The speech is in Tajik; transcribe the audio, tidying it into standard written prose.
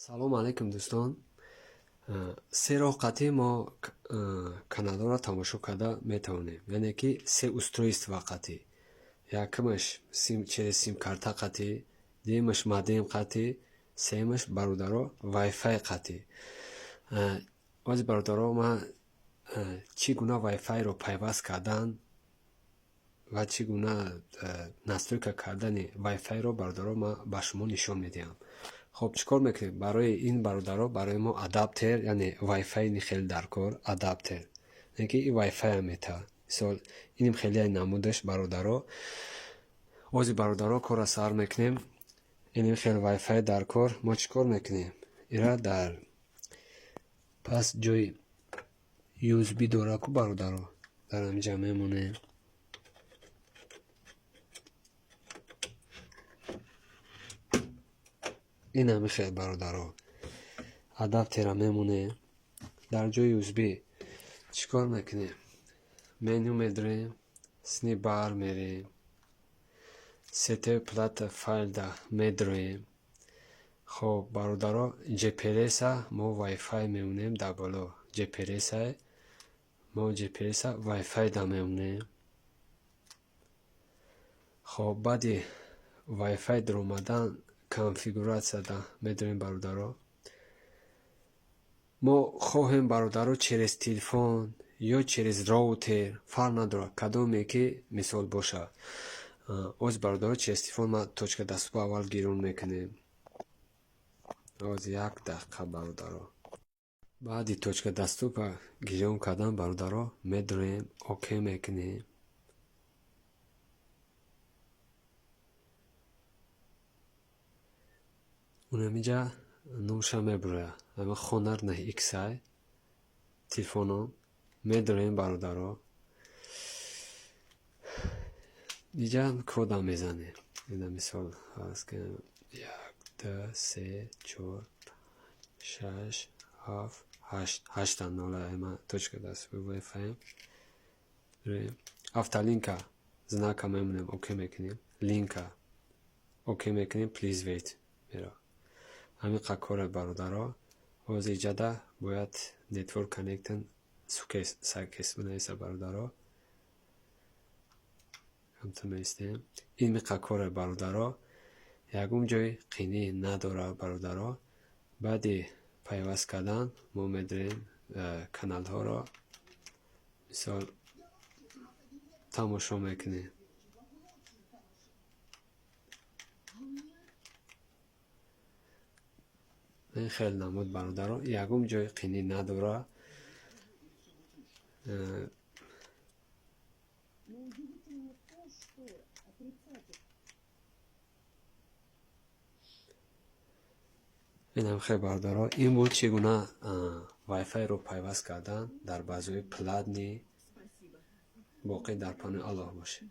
салом алайкум дӯстон. Се роҳ қатъӣ мо каналҳоро тамошо карда метавонем. Яъне ки се устрои вақатӣ. Якумаш через сим-карта қатъӣ, дуюмаш модем қатъӣ, сеюмаш бародаро вайфай қатъӣ. баъзи бародаро ма чӣ гуна вайфайро пайваст кардан ва чӣ гуна настройка кардани вайфайро бародаро ма ба шумо нишон медиҳам. خب چیکار میکنیم؟ برای این برادرها برای ما ادابتر یعنی وای فای خیلی درکار ادابتر یعنی که این وای فای هم میتا مثال اینم خیلی نمودش برادرها واسه برادرها کار سر میکنیم اینم خیلی وای فای درکار ما چیکار میکنیم ایرا در پس جای یو اس بی داره کو برادرها در اینجا میمونه این همه خیلی برادرها ادابتر میمونه در جای یو اس بی چیکار میکنیم منیو میداریم سنیپ بار میریم ست پلات فایل دا میداریم خب برادرها جی پی اس ما وای فای میمونیم در بالا جی پی اس ما جی پی اس وای فای دا میمونیم خب بعدی وای فای در اومدن конфигурация да медарем бародаро мо хоҳем бародаро через телефон ё через роутер фарқ надорад кадоме ки мисол боша оз бародаро через телефон ма точка даступа аввал гирён мекунем оз 1 дақиқа бародаро баъди точка даступа гирён кардан бародаро медарем окей мекунем اونمیجا نوشا میبره اما خونر نه ایکسای تلفنم میداریم برادرها اینجا کدام میزنه این مثال هست که 1 2 3 4 6 7 8 8 نولا اما точка دست وای فای автолинка знака میمونیم اوکی میکنیم линка اوکی میکنیم please wait میره همین قکار برادرها از ایجاده باید نتورک کنکتن سکس بنویسه برادرها همتا میستیم این می قکار برادرها یکم جای قینی نداره برادرها بعدی پیوست کردن ما میداریم کانال ها را مثال تماشا میکنیم این خیلی نمود برادرها یکم جای قینی نداره این هم خیلی برادرها این بود چگونه وای فای رو پیوست کردن در بازوی پلاتنی باقی در پانل الله باشه